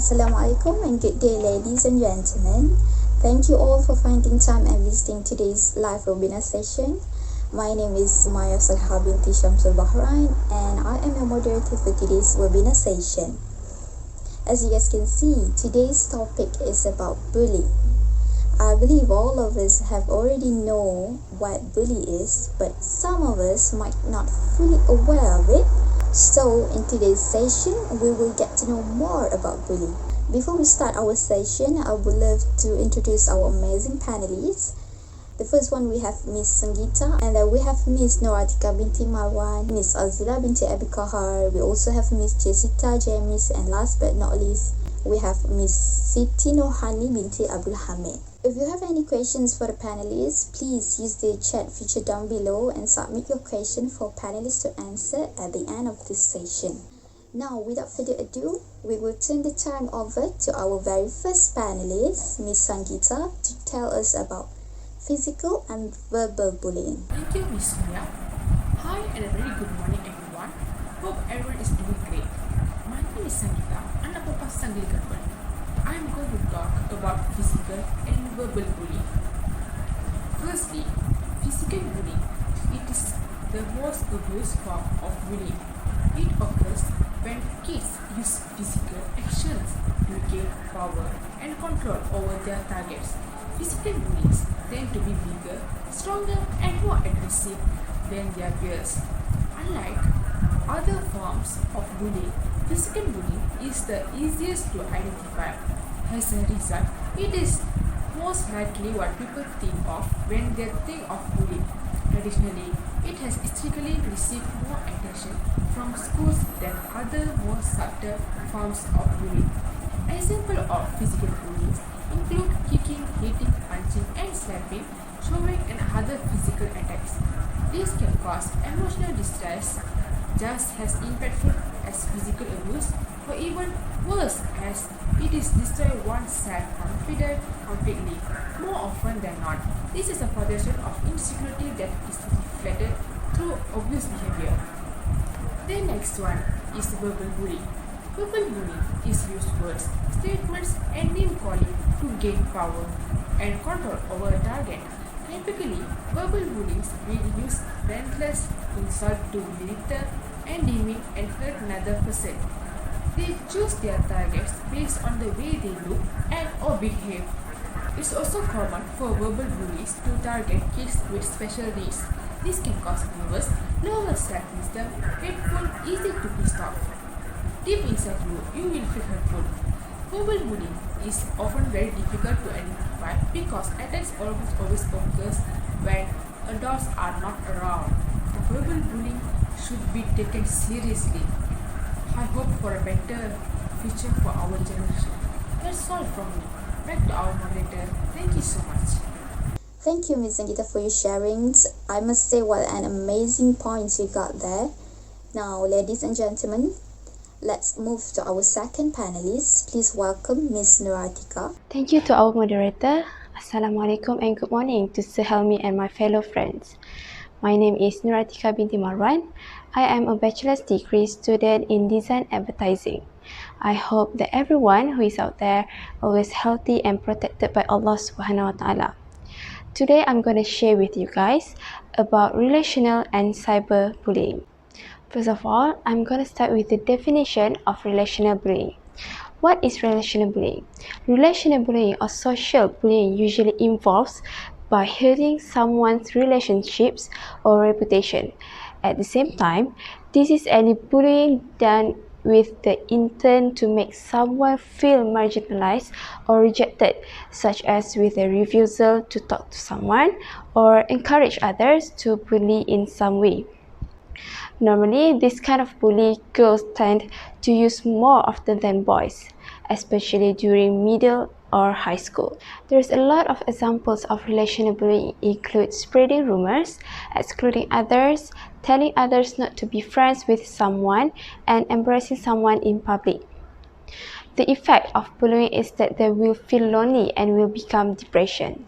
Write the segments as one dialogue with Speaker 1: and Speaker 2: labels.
Speaker 1: Assalamualaikum and good day, ladies and gentlemen. Thank you all for finding time and visiting today's live webinar session. My name is Sumaiyah binti Shamsul Bahrain and I am your moderator for today's webinar session. As you guys can see, today's topic is about bullying. I believe all of us have already know what bully is, but some of us might not fully aware of it. So in today's session, we will get to know more about bullying. Before we start our session, I would love to introduce our amazing panelists. The first one we have Miss Sangeetha, and then we have Miss Nuratika binti Marwan, Miss Azila binti Ab Kahar. We also have Miss Jesyta, Jaimis, and last but not least, we have Miss Siti Nurhani binti Abdul Hamid. If you have any questions for the panelists, please use the chat feature down below and submit your question for panelists to answer at the end of this session. Now, without further ado, we will turn the time over to our very first panelist, Miss Sangeetha, to tell us about physical and verbal bullying.
Speaker 2: Thank you, Miss Sumaiyah. Hi and a very good morning, everyone. Hope everyone is doing great. My name is Sangeetha, and I'm a Sangili Karuppan. I am going to talk about physical and verbal bullying. Firstly, physical bullying. It is the most obvious form of bullying. It occurs when kids use physical actions to gain power and control over their targets. Physical bullies tend to be bigger, stronger, and more aggressive than their peers. Unlike other forms of bullying, physical bullying is the easiest to identify. As a result, it is most likely what people think of when they think of bullying. Additionally, it has historically received more attention from schools than other more subtle forms of bullying. Examples of physical bullying include kicking, hitting, punching, and slapping, shoving, and other physical attacks. This can cause emotional distress just as impactful as physical abuse, or even worse, as it is destroy one's self-confidence completely. More often than not, this is a foundation of insecurity that is reflected through obvious behavior. The next one is verbal bullying. Verbal bullying is used words, statements, and name-calling to gain power and control over a target. Typically, verbal bullies will use relentless insult to belittle and demean and hurt another person. They choose their targets based on the way they look and or behave. It's also common for verbal bullies to target kids with special needs. This can cause nervous, lower self-esteem, hateful, easy to piss off. Deep inside you will feel hurtful. Verbal bullying is often very difficult to identify because attacks almost always occurs when adults are not around. The verbal bullying should be taken seriously. I hope for a better future for our generation. That's all from me. Back to our moderator. Thank you so much.
Speaker 1: Thank you, Ms. Sangeetha, for your sharings. I must say, what an amazing points you got there. Now, ladies and gentlemen, let's move to our second panelist. Please welcome Ms. Nuratika.
Speaker 3: Thank you to our moderator. Assalamualaikum and good morning to Sir Helmi and my fellow friends. My name is Nuratika binti Marwan. I am a bachelor's degree student in design advertising. I hope that everyone who is out there always healthy and protected by Allah Subhanahu wa Ta'ala. Today I'm going to share with you guys about relational and cyber bullying. First of all, I'm going to start with the definition of relational bullying. What is relational bullying? Relational bullying or social bullying usually involves by hurting someone's relationships or reputation. At the same time, this is any bullying done with the intent to make someone feel marginalized or rejected, such as with a refusal to talk to someone or encourage others to bully in some way. Normally, this kind of bully girls tend to use more often than boys, especially during middle or high school. There's a lot of examples of relational bullying include spreading rumors, excluding others, telling others not to be friends with someone, and embarrassing someone in public. The effect of bullying is that they will feel lonely and will become depression.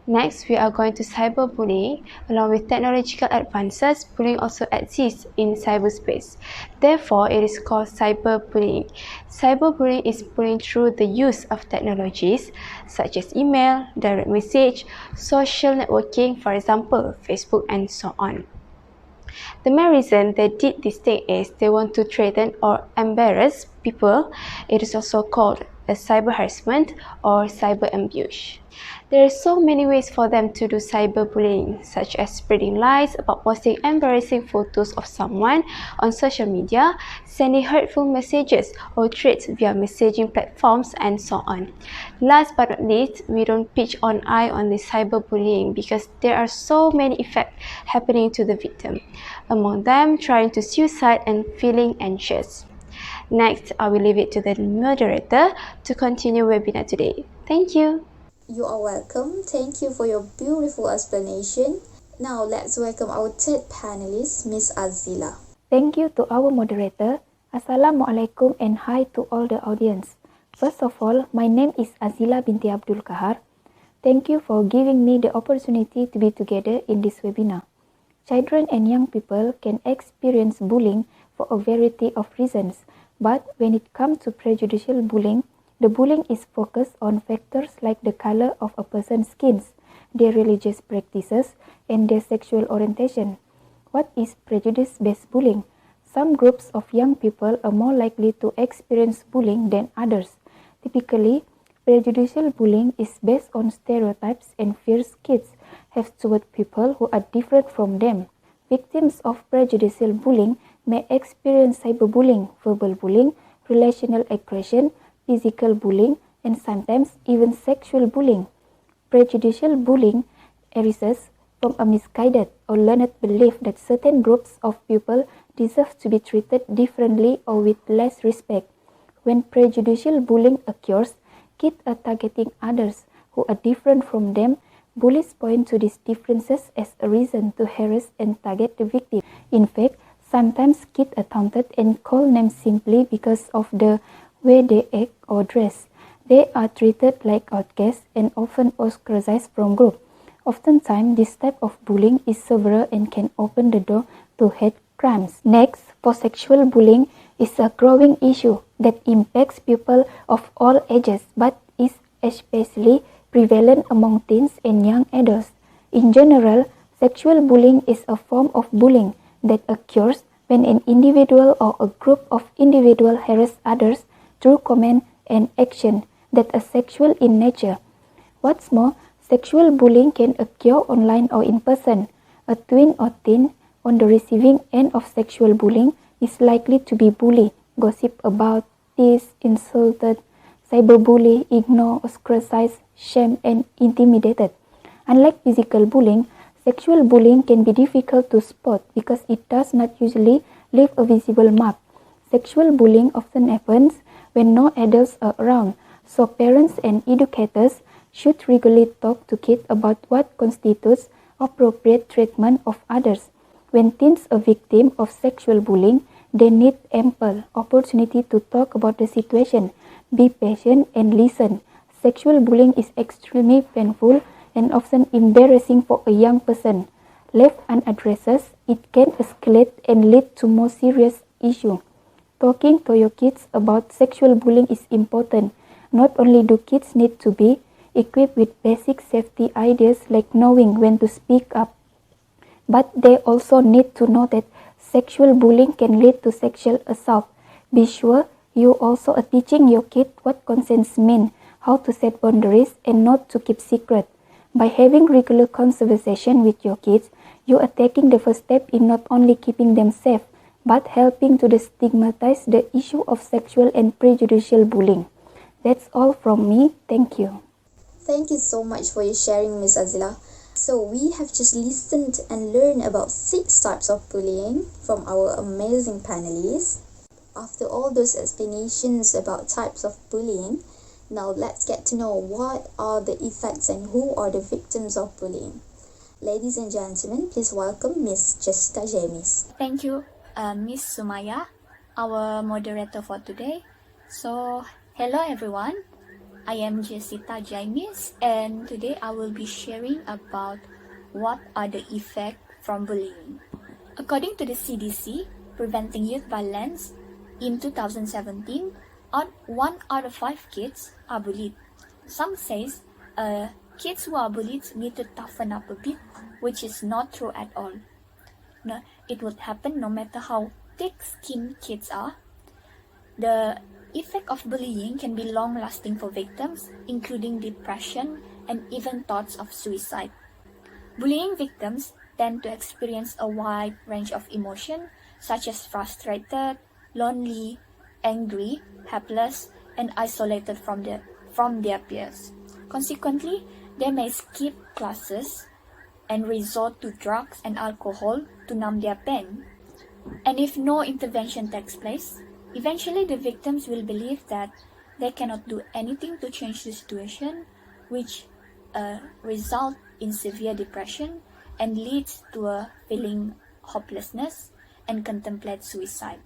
Speaker 3: Next, we are going to cyberbullying. Along with technological advances, bullying also exists in cyberspace. Therefore, it is called cyberbullying. Cyberbullying is bullying through the use of technologies such as email, direct message, social networking, for example, Facebook, and so on. The main reason they did this thing is they want to threaten or embarrass people. It is also called a cyber harassment or cyber ambush. There are so many ways for them to do cyberbullying, such as spreading lies about posting embarrassing photos of someone on social media, sending hurtful messages or threats via messaging platforms, and so on. Last but not least, we don't pitch an eye on this cyberbullying because there are so many effects happening to the victim, among them trying to suicide and feeling anxious. Next, I will leave it to the moderator to continue webinar today. Thank you.
Speaker 1: You are welcome. Thank you for your beautiful explanation. Now let's welcome our third panelist, Miss Azila.
Speaker 4: Thank you to our moderator. Assalamualaikum and hi to all the audience. First of all, my name is Azila binti Abdul Kahar. Thank you for giving me the opportunity to be together in this webinar. Children and young people can experience bullying for a variety of reasons, but when it comes to prejudicial bullying, the bullying is focused on factors like the color of a person's skin, their religious practices, and their sexual orientation. What is prejudice-based bullying? Some groups of young people are more likely to experience bullying than others. Typically, prejudicial bullying is based on stereotypes and fears kids have toward people who are different from them. Victims of prejudicial bullying may experience cyberbullying, verbal bullying, relational aggression, physical bullying, and sometimes even sexual bullying. Prejudicial bullying arises from a misguided or learned belief that certain groups of people deserve to be treated differently or with less respect. When prejudicial bullying occurs, kids are targeting others who are different from them. Bullies point to these differences as a reason to harass and target the victim. In fact, sometimes kids are taunted and called names simply because of the way they act or dress. They are treated like outcasts and often ostracized from group. Oftentimes, this type of bullying is severe and can open the door to hate crimes. Next, for sexual bullying is a growing issue that impacts people of all ages but is especially prevalent among teens and young adults. In general, sexual bullying is a form of bullying that occurs when an individual or a group of individuals harass others through comment and action that are sexual in nature. What's more, sexual bullying can occur online or in person. A twin or teen on the receiving end of sexual bullying is likely to be bullied, gossip about, teased, insulted, cyberbully, ignored, ostracized, shamed, and intimidated. Unlike physical bullying, sexual bullying can be difficult to spot because it does not usually leave a visible mark. Sexual bullying often happens when no adults are around, so parents and educators should regularly talk to kids about what constitutes appropriate treatment of others. When teens are victims of sexual bullying, they need ample opportunity to talk about the situation, be patient, and listen. Sexual bullying is extremely painful and often embarrassing for a young person. Left unaddressed, it can escalate and lead to more serious issues. Talking to your kids about sexual bullying is important. Not only do kids need to be equipped with basic safety ideas like knowing when to speak up, but they also need to know that sexual bullying can lead to sexual assault. Be sure you also are teaching your kids what consent means, how to set boundaries, and not to keep secret. By having regular conversation with your kids, you are taking the first step in not only keeping them safe, but helping to destigmatize the issue of sexual and prejudicial bullying. That's all from me. Thank you.
Speaker 1: Thank you so much for your sharing, Miss Azila. So we have just listened and learned about 6 types of bullying from our amazing panelists. After all those explanations about types of bullying, now let's get to know what are the effects and who are the victims of bullying. Ladies and gentlemen, please welcome Miss Jesyta Jaimis.
Speaker 5: Thank you, Miss Sumaiyah, our moderator for today. So, hello everyone. I am Jesyta Jaimis, and today I will be sharing about what are the effects from bullying. According to the CDC, Preventing Youth Violence, in 2017, 1 out of 5 kids are bullied. Some says kids who are bullied need to toughen up a bit, which is not true at all. No, it would happen no matter how thick-skinned kids are. The effect of bullying can be long-lasting for victims, including depression and even thoughts of suicide. Bullying victims tend to experience a wide range of emotion, such as frustrated, lonely, angry, helpless, and isolated from their peers. Consequently, they may skip classes and resort to drugs and alcohol to numb their pain. And if no intervention takes place, eventually the victims will believe that they cannot do anything to change the situation, which result in severe depression and leads to a feeling hopelessness and contemplate suicide.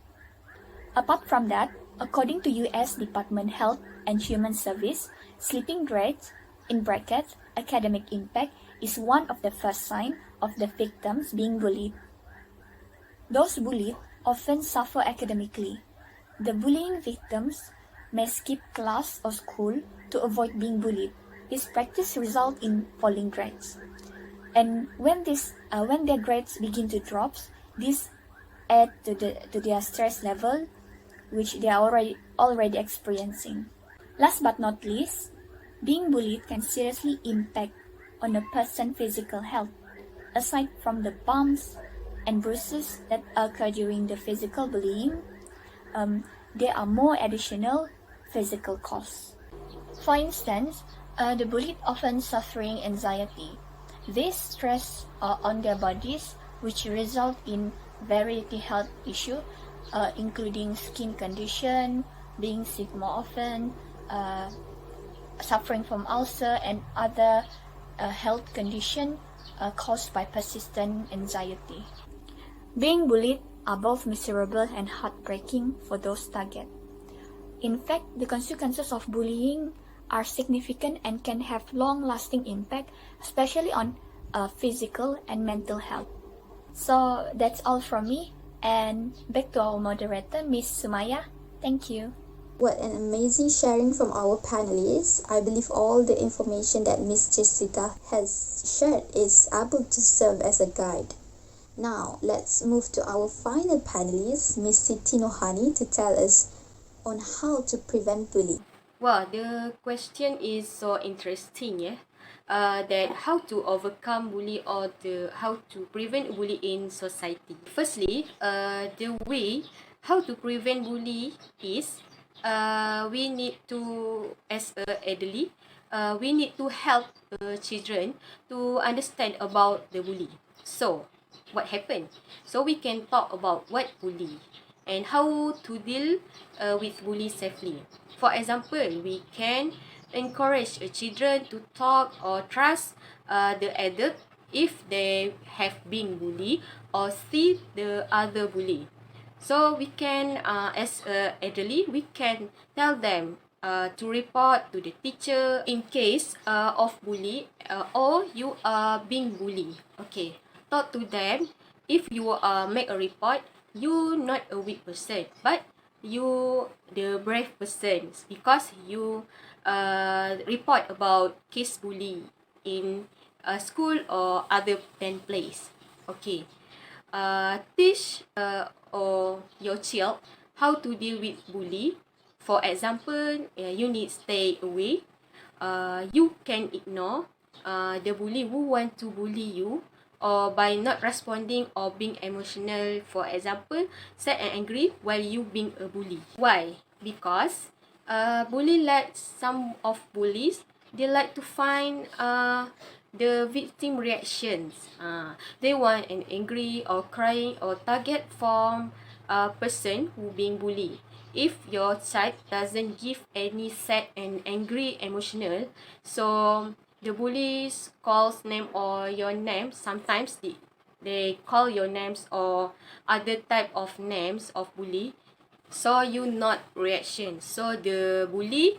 Speaker 5: Apart from that, according to US Department of Health and Human Service, sleeping grades, in brackets, academic impact, is one of the first signs of the victims being bullied. Those bullied often suffer academically. The bullying victims may skip class or school to avoid being bullied. This practice results in falling grades. And when their grades begin to drop, this adds to their stress level, which they are already experiencing. Last but not least, being bullied can seriously impact on a person's physical health. Aside from the bumps and bruises that occur during the physical bullying, there are more additional physical costs. For instance, the bullied often suffering anxiety. This stress on their bodies, which result in variety health issue, including skin condition, being sick more often, suffering from ulcer and other health condition caused by persistent anxiety. Being bullied are both miserable and heartbreaking for those targeted. In fact, the consequences of bullying are significant and can have long-lasting impact, especially on physical and mental health. So that's all from me, and back to our moderator, Miss Sumaiyah. Thank you.
Speaker 1: What an amazing sharing from our panelists. I believe all the information that Miss Jesyta has shared is able to serve as a guide. Now, let's move to our final panelist, Miss Siti Nurhani, to tell us on how to prevent bullying.
Speaker 6: Wow, the question is so interesting, yeah. That how to overcome bully or how to prevent bully in society. Firstly, the way how to prevent bully is we need to, as elderly, we need to help children to understand about the bully. So, what happened? So we can talk about what bully and how to deal with bully safely. For example, we can encourage children to talk or trust the adult if they have been bullied or see the other bully. So we can, as elderly, we can tell them to report to the teacher in case of bully or you are being bullied. Okay, talk to them. If you make a report, you not a weak person, but you the brave person because you report about case bully in a school or other than place. Okay, teach or your child how to deal with bully. For example, you need stay away. You can ignore the bully who want to bully you, or by not responding or being emotional. For example, sad and angry while you being a bully. Why? Because bully like some of bullies, they like to find the victim reactions. They want an angry or crying or target from a person who being bullied. If your child doesn't give any sad and angry emotional, so the bullies calls name or your name. Sometimes they call your names or other type of names of bully. So you not reaction. So the bully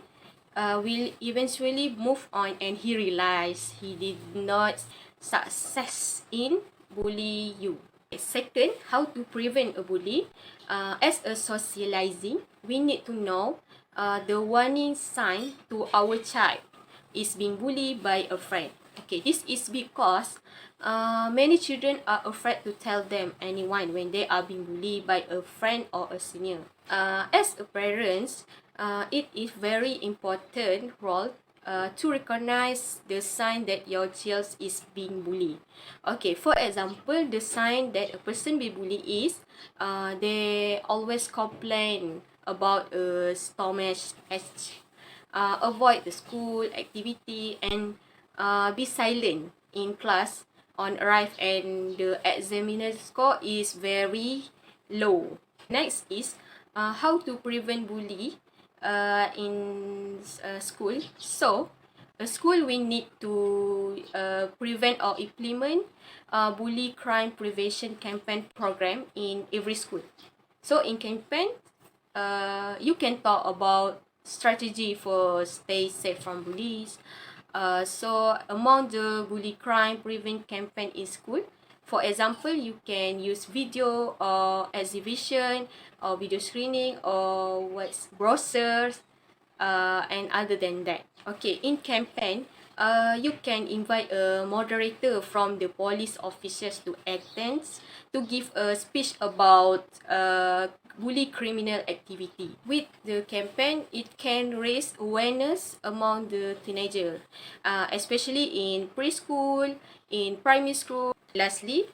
Speaker 6: will eventually move on, and he realized he did not success in bully you. Second, how to prevent a bully. As a socializing, we need to know the warning sign to our child is being bullied by a friend. Okay, this is because many children are afraid to tell them anyone when they are being bullied by a friend or a senior. As a parents, it is very important role to recognize the sign that your child is being bullied. Okay, for example, the sign that a person be bullied is they always complain about a stomach ache, avoid the school activity, and be silent in class on arrive, and the examiner score is very low. Next is how to prevent bully in school. So a school we need to prevent or implement bully crime prevention campaign program in every school. So in campaign, you can talk about strategy for stay safe from bullies. So among the bully crime prevent campaign in school, for example, you can use video or exhibition or video screening or what's brochures, and other than that. Okay, in campaign, you can invite a moderator from the police officers to attend to give a speech about bully criminal activity. With the campaign, it can raise awareness among the teenager, especially in preschool, in primary school. Lastly,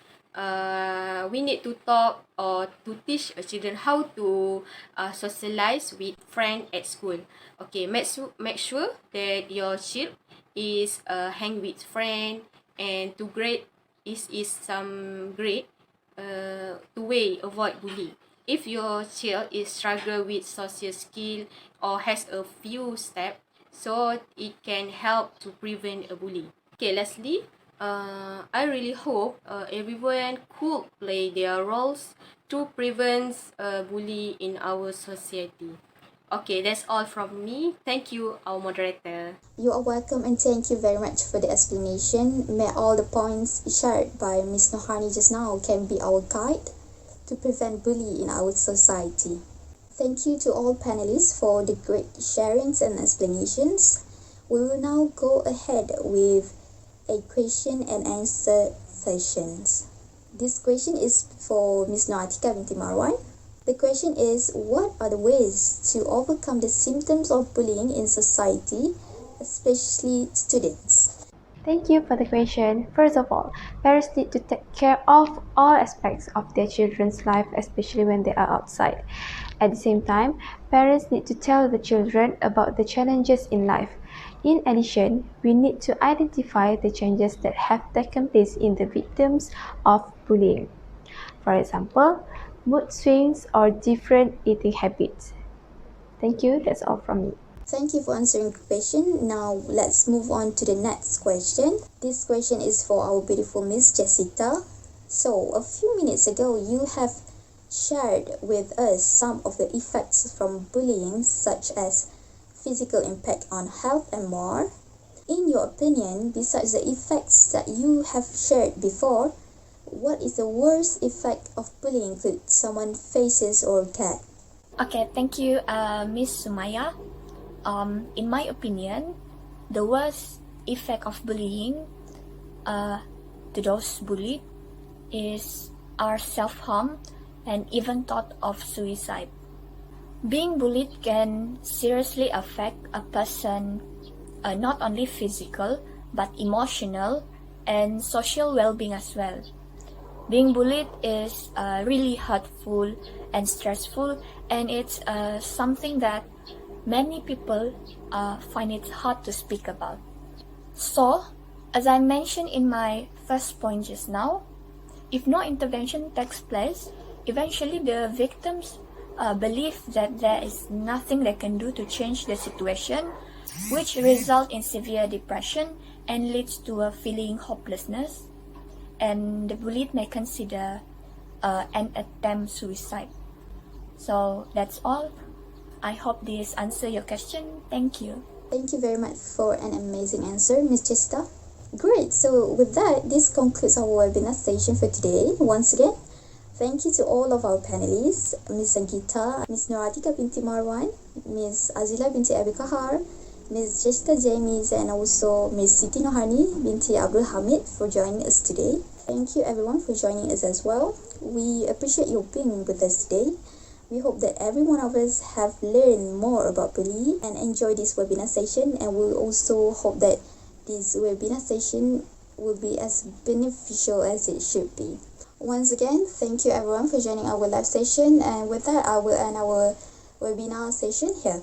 Speaker 6: we need to talk or to teach children how to socialize with friends at school. Okay, make sure that your child is hang with friend, and to grade is some grade to way avoid bullying. If your child is struggle with social skill or has a few steps, so it can help to prevent a bully. Okay, lastly, I really hope everyone could play their roles to prevent bully in our society. Okay, that's all from me. Thank you, our moderator.
Speaker 1: You are welcome and thank you very much for the explanation. May all the points shared by Ms. Nurhani just now can be our guide to prevent bullying in our society. Thank you to all panelists for the great sharings and explanations. We will now go ahead with a question and answer sessions. This question is for Ms. Nuratika binti Marwan. The question is, what are the ways to overcome the symptoms of bullying in society, especially students?
Speaker 3: Thank you for the question. First of all, parents need to take care of all aspects of their children's life, especially when they are outside. At the same time, parents need to tell the children about the challenges in life. In addition, we need to identify the changes that have taken place in the victims of bullying. For example, mood swings or different eating habits. Thank you. That's all from me.
Speaker 1: Thank you for answering the question. Now let's move on to the next question. This question is for our beautiful Miss Jesyta. So a few minutes ago, you have shared with us some of the effects from bullying, such as physical impact on health and more. In your opinion, besides the effects that you have shared before, what is the worst effect of bullying that someone faces or get?
Speaker 5: Okay, thank you, Miss Sumaiyah. In my opinion, the worst effect of bullying to those bullied are self-harm and even thought of suicide. Being bullied can seriously affect a person, not only physical but emotional and social well-being as well. Being bullied is really hurtful and stressful, and it's something that many people find it hard to speak about. So, as I mentioned in my first point just now, if no intervention takes place, eventually the victims believe that there is nothing they can do to change the situation, which result in severe depression and leads to a feeling hopelessness, and the bullied may consider an attempt suicide. So that's all. I hope this answers your question. Thank you.
Speaker 1: Thank you very much for an amazing answer, Ms. Jesyta. Great. So with that, this concludes our webinar session for today. Once again, thank you to all of our panelists, Ms. Sangeetha, Ms. Nuratika binti Marwan, Ms. Azila binti Ab Kahar, Ms. Jesyta Jaimis, and also Ms. Siti Nurhani binti Abdul Hamid for joining us today. Thank you everyone for joining us as well. We appreciate you being with us today. We hope that every one of us have learned more about bullying and enjoyed this webinar session, and we also hope that this webinar session will be as beneficial as it should be. Once again, thank you everyone for joining our live session, and with that I will end our webinar session here.